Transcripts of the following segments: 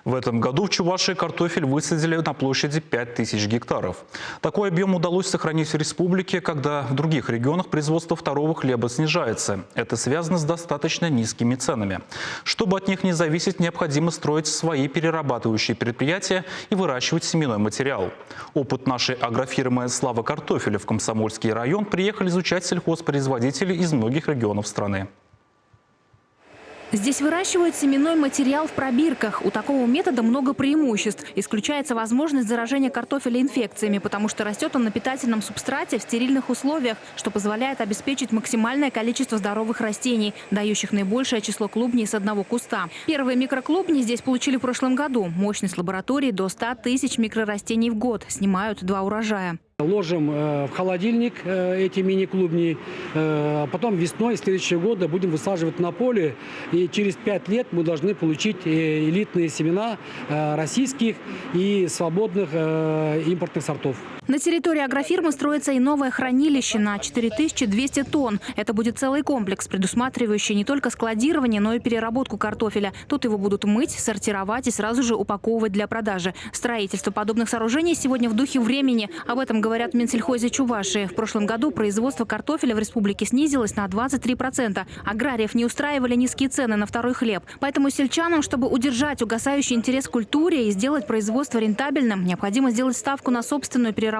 В этом году в Чувашии картофель высадили на площади 5000 гектаров. Такой объем удалось сохранить в республике, когда в других регионах производство второго хлеба снижается. Это связано с достаточно низкими ценами. Чтобы от них не зависеть, необходимо строить свои перерабатывающие предприятия и выращивать семенной материал. Опыт нашей агрофирмы «Слава картофеля» в Комсомольский район приехали изучать сельхозпроизводители из многих регионов страны. Здесь выращивают семенной материал в пробирках. У такого метода много преимуществ. Исключается возможность заражения картофеля инфекциями, потому что растет он на питательном субстрате в стерильных условиях, что позволяет обеспечить максимальное количество здоровых растений, дающих наибольшее число клубней с одного куста. Первые микроклубни здесь получили в прошлом году. Мощность лаборатории до 100 тысяч микрорастений в год. Снимают 2 урожая. Ложим в холодильник эти мини-клубни, потом весной следующего года будем высаживать на поле. И через 5 лет мы должны получить элитные семена российских и свободных импортных сортов. На территории агрофирмы строится и новое хранилище на 4200 тонн. Это будет целый комплекс, предусматривающий не только складирование, но и переработку картофеля. Тут его будут мыть, сортировать и сразу же упаковывать для продажи. Строительство подобных сооружений сегодня в духе времени. Об этом говорят в Минсельхозе Чувашии. В прошлом году производство картофеля в республике снизилось на 23%. Аграриев не устраивали низкие цены на второй хлеб. Поэтому сельчанам, чтобы удержать угасающий интерес к культуре и сделать производство рентабельным, необходимо сделать ставку на собственную переработку.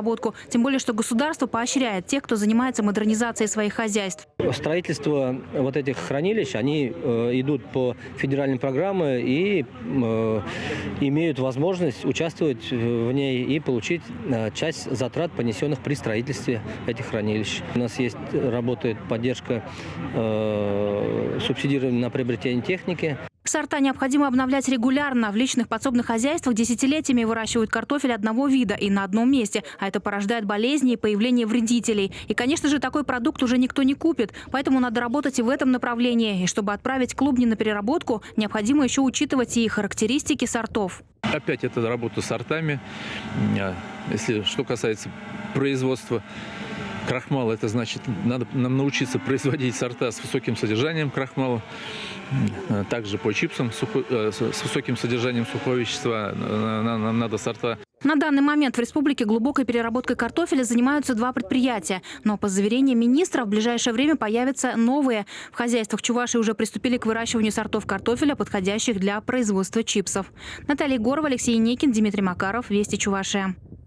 Тем более, что государство поощряет тех, кто занимается модернизацией своих хозяйств. Строительство вот этих хранилищ, они идут по федеральной программе и имеют возможность участвовать в ней и получить часть затрат, понесенных при строительстве этих хранилищ. У нас работает поддержка субсидирования на приобретение техники. Сорта необходимо обновлять регулярно. В личных подсобных хозяйствах десятилетиями выращивают картофель одного вида и на одном месте. А это порождает болезни и появление вредителей. И, конечно же, такой продукт уже никто не купит. Поэтому надо работать и в этом направлении. И чтобы отправить клубни на переработку, необходимо еще учитывать и характеристики сортов. Опять это работа с сортами. Если что касается производства крахмала, это значит, надо нам научиться производить сорта с высоким содержанием крахмала. Также по чипсам с высоким содержанием сухого вещества нам надо сорта. На данный момент в республике глубокой переработкой картофеля занимаются 2 предприятия. Но по заверениям министра в ближайшее время появятся новые. В хозяйствах Чувашии уже приступили к выращиванию сортов картофеля, подходящих для производства чипсов. Наталья Егорова, Алексей Некин, Дмитрий Макаров. Вести Чувашия.